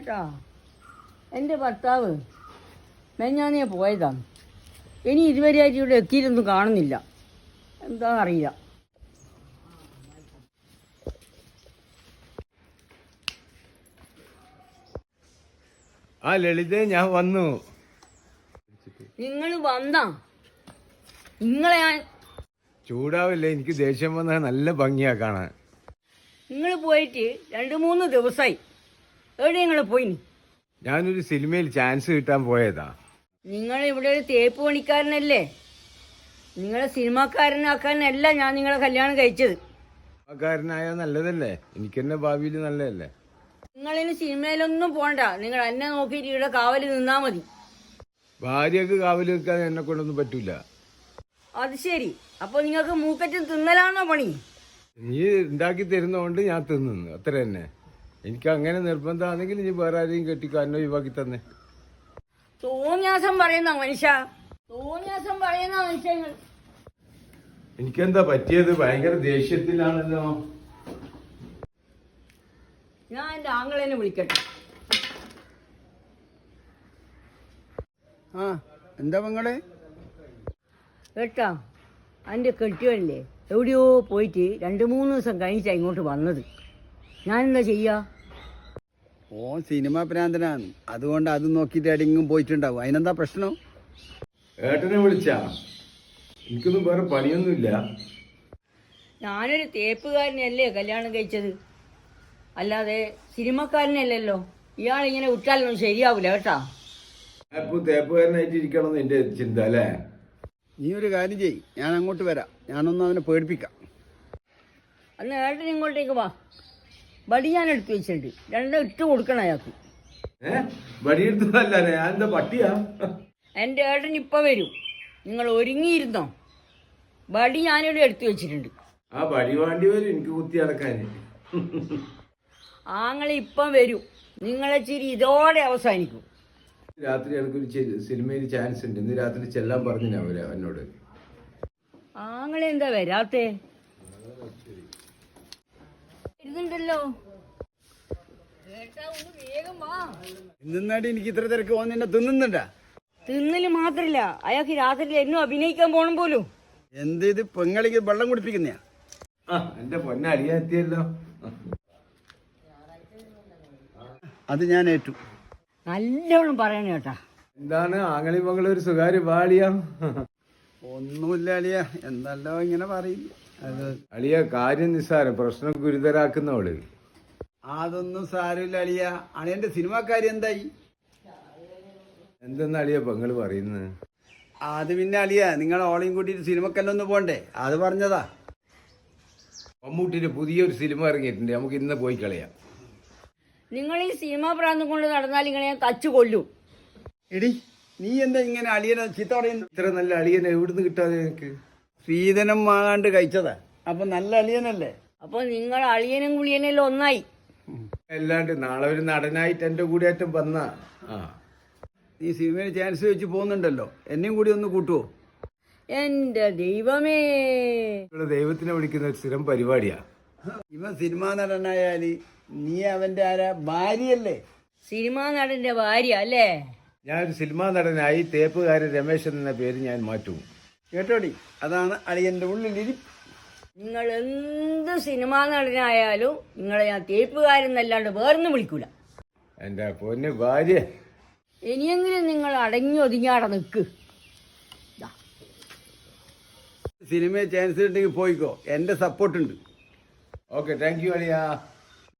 ഏട്ടാ, എൻ്റെ ഭർത്താവ് മെഞ്ഞാന്നേ പോയതാണ്. ഇനി ഇതുവരെയായിട്ട് ഇവിടെ എത്തിയിട്ടൊന്നും കാണുന്നില്ല. എന്താണെന്നറിയില്ല. ആ ലളിതേ, ഞാൻ വന്നു. നിങ്ങൾ വന്നാ നിങ്ങളെ ഞാൻ ചൂടാവില്ലേ? എനിക്ക് ദേഷ്യം വന്നാൽ നല്ല ഭംഗിയാ കാണാൻ. നിങ്ങൾ പോയിട്ട് 2-3 ദിവസമായി. എവിടെ നിങ്ങൾ പോയി? ഞാനൊരു സിനിമയിൽ ചാൻസ് കിട്ടാൻ പോയതാ. നിങ്ങൾ ഇവിടെ ഒരു തേപ്പ് പണിക്കാരനല്ലേ? നിങ്ങളെ സിനിമാക്കാരനാക്കാനല്ല ഞാൻ നിങ്ങളെ കല്യാണം കഴിച്ചത്. കാരനായ നല്ലതല്ലേ? എനിക്കെന്നെ ഭാവിയിൽ നല്ലതല്ലേ? നിങ്ങളിന് സിനിമയിലൊന്നും പോണ്ട. നിങ്ങൾ എന്നെ നോക്കിയിട്ട് ഇവിടെ കാവല് നിന്നാ മതി. ഭാര്യക്ക് കാവല് വെക്കാൻ എന്നെ കൊണ്ടൊന്നും പറ്റൂല. അത് ശരി. അപ്പൊ നിങ്ങൾക്ക് മൂക്കറ്റ് തിന്നലാണോ പണി? നീ ഉണ്ടാക്കി തരുന്നതുകൊണ്ട് ഞാൻ തിന്നു, അത്ര തന്നെ. എനിക്ക് അങ്ങനെ നിർബന്ധമാണെങ്കിൽ നീ വേറെ ആരെയും കെട്ടിക്കാരനെ ഒഴിവാക്കി തന്നെ. തോന്നിയാസം പറയുന്ന മനുഷ്യ, തോന്നിയാസം പറയുന്ന മനുഷ്യങ്ങൾ. എനിക്കെന്താ പറ്റിയത്? ഭയങ്കര ദേഷ്യത്തിലാണല്ലോ. ഞാൻ എൻ്റെ ആങ്ങളേനെ വിളിക്കട്ടെ. എന്താ പെങ്ങളെ? കേട്ടാ, എൻ്റെ കെട്ടിയല്ലേ എവിടെയോ പോയിട്ട് 2-3 ദിവസം കഴിഞ്ഞിട്ടാണ് ഇങ്ങോട്ട് വന്നത്. ഞാനെന്താ ചെയ്യാ? ഓ സിനിമ ഭ്രാന്തനാണ്, അതുകൊണ്ട് അത് നോക്കിയിട്ട് എവിടെയെങ്കിലും പോയിട്ടുണ്ടാവും. അതിനെന്താ പ്രശ്നം? ഏട്ടനെ വിളിച്ചാ? എനിക്കൊന്നും വേറെ പണിയൊന്നുമില്ല. ഞാനൊരു തേപ്പുകാരനല്ലേ കല്യാണം കഴിച്ചത്, അല്ലാതെ സിനിമക്കാരനല്ലല്ലോ. ഇയാളിങ്ങനെ വിട്ടാലൊന്നും ശരിയാവില്ല കേട്ടാ. ഇപ്പൊ തേപ്പുകാരനായിട്ട് ഇരിക്കണം എന്ന് എന്റെ ചിന്ത അല്ലേ? നീ ഒരു കാര്യം ചെയ്യ്, ഞാൻ അങ്ങോട്ട് വരാം. ഞാനൊന്ന് അവനെ പേടിപ്പിക്കാം. അന്ന് ഏട്ടൻ ഇങ്ങോട്ടേക്ക് വാ. ബടി ഞാൻ എടുത്തു വെച്ചിട്ടുണ്ട്. 2 ഇട്ട് കൊടുക്കണം അയാൾക്ക്. വടിയെടുത്തതല്ലേ? ഞാൻ എന്താ പട്ടിയാ? എൻ്റെ ഏട്ടൻ ഇപ്പം വരും. നിങ്ങൾ ഒരുങ്ങിയിരുന്നോ? ബടി ഞാനിവിടെ എടുത്തു വെച്ചിട്ടുണ്ട്. ആ വടി വേണ്ടി വരും എനിക്ക് കുത്തി അടക്കാൻ. ആങ്ങളെ ഇപ്പം വരും. നിങ്ങളെ ചിരി ഇതോടെ അവസാനിക്കും. രാത്രി എനിക്കൊരു സിനിമയിൽ ചാൻസ് ഉണ്ട്. ഇന്ന് രാത്രി ചെല്ലാൻ പറഞ്ഞില്ല അവര് എന്നോട്. ആങ്ങളെ എന്താ വരാത്തേ? ഇരുന്നുണ്ടല്ലോ. വേഗം വാ. ഇന്നാടി എനിക്ക് ഇത്ര തിരക്ക് പോകുന്ന തിന്നുന്നുണ്ടാ? തിന്നല് മാത്രല്ല, അയാൾക്ക് രാത്രി എന്നും അഭിനയിക്കാൻ പോണം പോലും. എന്ത് ഇത് പെങ്ങളിക്ക് വെള്ളം കുടിപ്പിക്കുന്നയാ? എന്റെ പൊന്നെ അടിയാൻ എത്തിയല്ലോ. അത് ഞാൻ ഏറ്റു. നല്ലോണം പറയണ കേട്ടാ. എന്താണ് ആങ്ങളി മകള് ഒരു സ്വകാര്യ പാളിയാ? ഒന്നുമില്ല അളിയ, എന്തല്ലോ ഇങ്ങനെ പറയില്ല. അത് അളിയ കാര്യം നിസ്സാരം, പ്രശ്നം ഗുരുതരാക്കുന്നവള്. അതൊന്നും സാരമില്ല അളിയ. അളിയന്റെ സിനിമാക്കാരി എന്തായി? എന്തെന്നാ അളിയ പെങ്ങള് പറയുന്നത്? അത് പിന്നെ അളിയ, നിങ്ങൾ ഓളയും കൂട്ടിയിട്ട് സിനിമക്കല്ലൊന്ന് പോണ്ടേ, അത് പറഞ്ഞതാ. മമ്മൂട്ടിന്റെ പുതിയൊരു സിനിമ ഇറങ്ങിയിട്ടുണ്ട്, നമുക്ക് ഇന്ന് പോയി കളയാം. നിങ്ങൾ ഈ സിനിമ പ്രാന്തം കൊണ്ട് നടന്നാൽ ഇങ്ങനെ ഞാൻ തച്ചു കൊല്ലും. എടി, നീ എന്താ ഇങ്ങനെ അളിയനെ ചീത്ത പറയുന്നു? ഇത്ര നല്ല അളിയനെ എവിടുന്ന് കിട്ടാതെ എനിക്ക്? സ്ത്രീധനം വാങ്ങാണ്ട് കഴിച്ചതാ. അപ്പൊ നല്ല അളിയനല്ലേ? അപ്പൊ നിങ്ങൾ അളിയനും കുളിയനെല്ലാം ഒന്നായി. അല്ലാണ്ട് നാളെ ഒരു നടനായിട്ട് എന്റെ കൂടെ ആയിട്ടും വന്ന. നീ സിനിമയിൽ ചാൻസ് വെച്ച് പോകുന്നുണ്ടല്ലോ, എന്നെയും കൂടി ഒന്ന് കൂട്ടുവോ? എന്റെ ദൈവമേ, ദൈവത്തിനെ വിളിക്കുന്ന ഒരു സ്ഥിരം പരിപാടിയാ. ഇവൻ സിനിമാ നടനായാല് നീ അവന്റെ ആരാ? ഭാര്യയല്ലേ? സിനിമാ നടന്റെ ഭാര്യ അല്ലേ? ഞാനൊരു സിനിമാ നടനായി തേപ്പുകാരൻ രമേശൻ എന്ന പേര് ഞാൻ മാറ്റും. കേട്ടോടി, അതാണ് അളിയന്റെ ഉള്ളിലിരി. നിങ്ങൾ എന്ത് സിനിമാ നടനായാലും നിങ്ങളെ ഞാൻ തേപ്പുകാരെന്നല്ലാണ്ട് വേറൊന്നും വിളിക്കൂല. എന്റെ പൊന്ന് ഭാര്യ, ഇനിയെങ്കിലും നിങ്ങൾ അടങ്ങി ഒതുങ്ങിയാടെ നിൽക്ക്. സിനിമയിൽ ചാൻസ് ഉണ്ടെങ്കിൽ പോയിക്കോ, എന്റെ സപ്പോർട്ടുണ്ട്. ഓക്കെ, താങ്ക് യു അളിയാ.